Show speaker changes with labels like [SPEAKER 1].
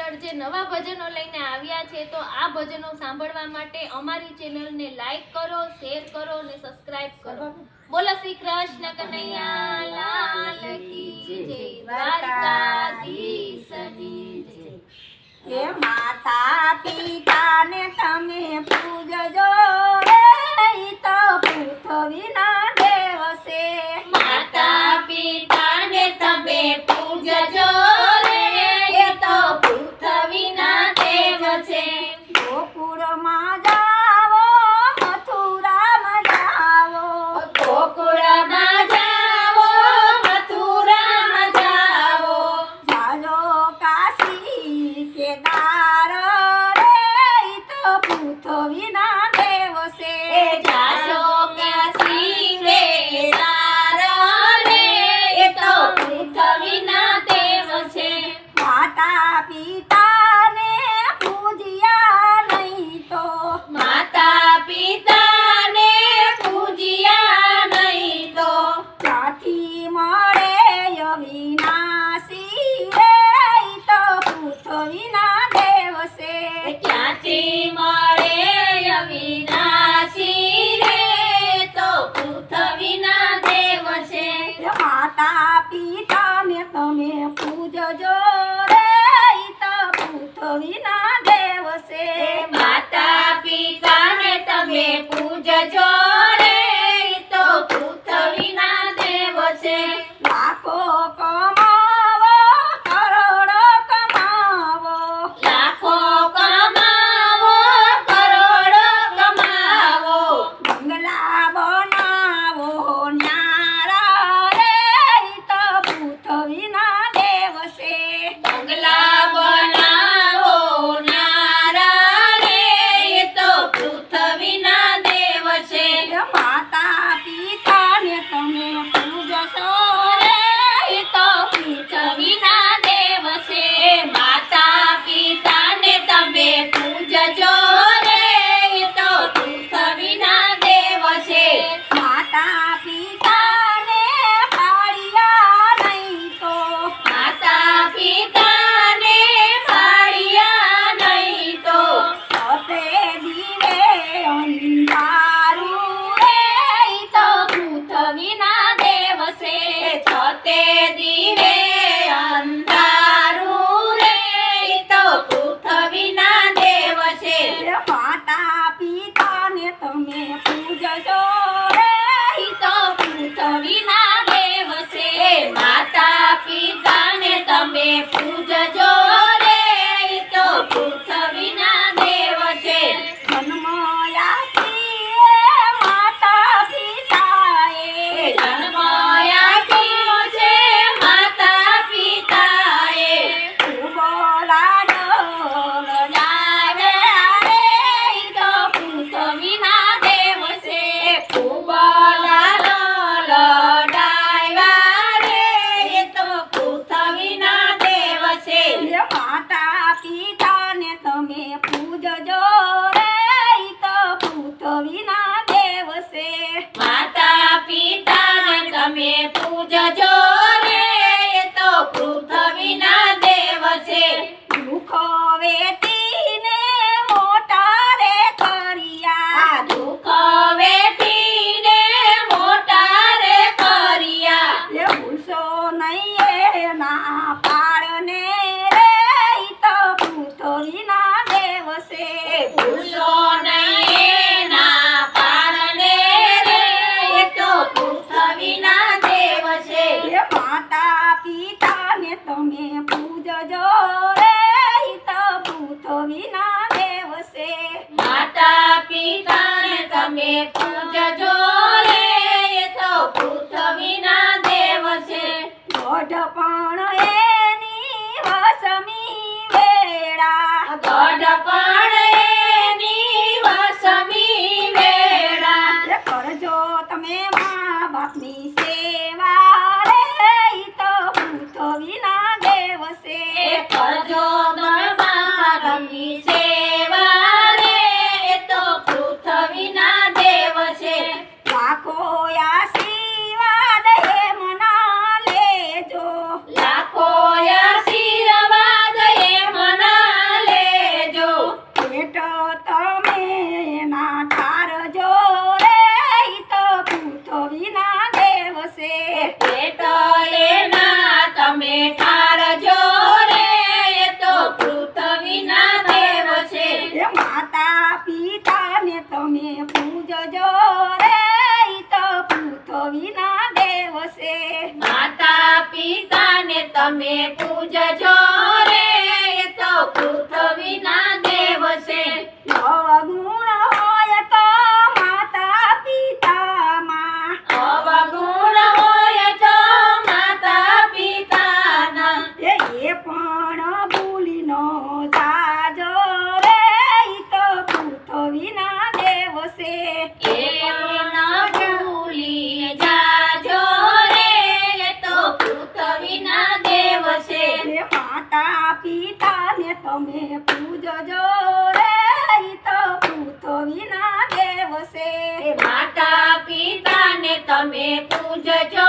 [SPEAKER 1] આગળ જે નવા ભજનો લઈને આવ્યા છે તો આ ભજનો સાંભળવા માટે અમારી ચેનલને લાઈક કરો, શેર કરો અને સબસ્ક્રાઇબ કરો. બોલો શ્રી કૃષ્ણ કનૈયા લાલ કી જય, દ્વારકાધીશની જય.
[SPEAKER 2] એ માતા પિતાને તમે પૂજજો ઈ તો પૃથ્વીના દેવ છે.
[SPEAKER 1] માતા પિતાને તમે પૂજજો રે એ તો પૃથ્વીના દેવ છે.
[SPEAKER 2] ગોકુળમાં જાવો, મથુરામાં જાવો,
[SPEAKER 1] ગોકુળમાં જાવો, મથુરામાં જાવો,
[SPEAKER 2] જાજો કાશી કેદાર રે ઈ તો પૃથ્વીના દેવ છે.
[SPEAKER 1] જાશો કાશી કેદાર રે એ તો પૃથ્વીના દેવ છે.
[SPEAKER 2] માતા પિતાને પૂજ્યા નહીં તો
[SPEAKER 1] માતા પિતાને પૂજ્યા નહીં તો
[SPEAKER 2] ક્યાંથી મળે અવિનાશી રે ઈ તો પૃથ્વીના દેવ છે.
[SPEAKER 1] ક્યાંથી મળે અવિનાશી રે તો પૃથ્વીના દેવ છે.
[SPEAKER 2] માતા પિતાને તમે પૂજજો રે ઈ તો પૃથ્વીના દેવ છે.
[SPEAKER 1] માતા પિતાને તમે પૂજજો રે તો પૃથ્વીના દેવ છે.
[SPEAKER 2] લાખો કમાવો, કરોડો કમાવો,
[SPEAKER 1] લાખો કમાવો, કરોડો કમાવો,
[SPEAKER 2] બંગલા બનાવો ન્યારા રે ઈ તો પૃથ્વીના દેવ છે.
[SPEAKER 1] બંગલા બનાવો ન્યારા રે એ તો પૃથ્વીના દેવ છે.
[SPEAKER 2] માતા પિતાને તમે પૂજશો રે ઈ તો
[SPEAKER 1] પૃથ્વીના દેવ છે. માતા પિતાને તમે પૂજજો રે એ તો પૃથ્વીના દેવ છે.
[SPEAKER 2] માતા પિતાને પાડ્યા નહીં તો
[SPEAKER 1] માતા પિતાને પાડ્યા નહીં તો
[SPEAKER 2] સતે દીવે અંધારું રે ઈ તો પૃથ્વીના દેવ છે.
[SPEAKER 1] છતે દીવે અંધારું રે એ તો પૃથ્વીના દેવ છે.
[SPEAKER 2] માતા પિતાને તમે પૂજશો રે ઈ તો
[SPEAKER 1] પૃથ્વીના દેવ છે. માતા પિતાને તમે પૂજજો રે એ તો પૃથ્વીના દેવ છે.
[SPEAKER 2] જન્મ આપી માતા પિતાએ
[SPEAKER 1] જન્મ આપ્યો છે માતા પિતાએ.
[SPEAKER 2] ખૂબ લાડો લડાવ્યા રે ઈ તો પૃથ્વીના દેવ છે.
[SPEAKER 1] ખૂબ લાલો લડાવ્યા રે એ તો પૃથ્વીના દેવ છે.
[SPEAKER 2] માતા પિતાને તમે પૂજજો રે ઈ તો પૃથ્વીના દેવ છે.
[SPEAKER 1] માતા પિતાને તમે પૂજજો રે એ તો પૃથ્વીના દેવ છે.
[SPEAKER 2] દુઃખો વેઠીને મોટા રે કર્યા,
[SPEAKER 1] દુઃખ વેઠીને મોટા રે કર્યા.
[SPEAKER 2] ભૂલશો નહીં એના પાળને રે ઈ તો પૃથ્વીના દેવ છે.
[SPEAKER 1] ભૂલો નહીં એના પાળને રે એ તો પૃથ્વીના દેવ છે.
[SPEAKER 2] માતા પિતાને તમે પૂજજો રે ઈ તો પૃથ્વીના દેવ છે.
[SPEAKER 1] માતા પિતાને તમે પૂજજો રે એ તો પૃથ્વીના દેવ છે.
[SPEAKER 2] ગઢ પણ એની વસમી વેળા,
[SPEAKER 1] ગઢ પણ એની વસમી વેળા.
[SPEAKER 2] કરજો તમે મા બાપની સેવા રે ઈ તો પૃથ્વીના દેવ છે.
[SPEAKER 1] કરજો માતાની સેવા રે એ તો પૃથ્વીના દેવ છે.
[SPEAKER 2] લાખો આશીર્વાદ હે મના લેજો,
[SPEAKER 1] લાખો પૂજજો રે એ તો પૃથ્વીના દેવ છે
[SPEAKER 2] અવગુણ હોય તો માતા પિતામાં
[SPEAKER 1] અવગુણ હોય તો માતા પિતાના
[SPEAKER 2] એ પણ ભૂલી નો જાજો રે ઈ તો પૃથ્વીના દેવ છે
[SPEAKER 1] એ ન ભૂલી જાજો રે એ તો પૃથ્વીના દેવ છે
[SPEAKER 2] એ માતા પિતાને તમે પૂજજો રે ઈ તો પૃથ્વીના દેવ છે
[SPEAKER 1] માતા પિતાને તમે પૂજજો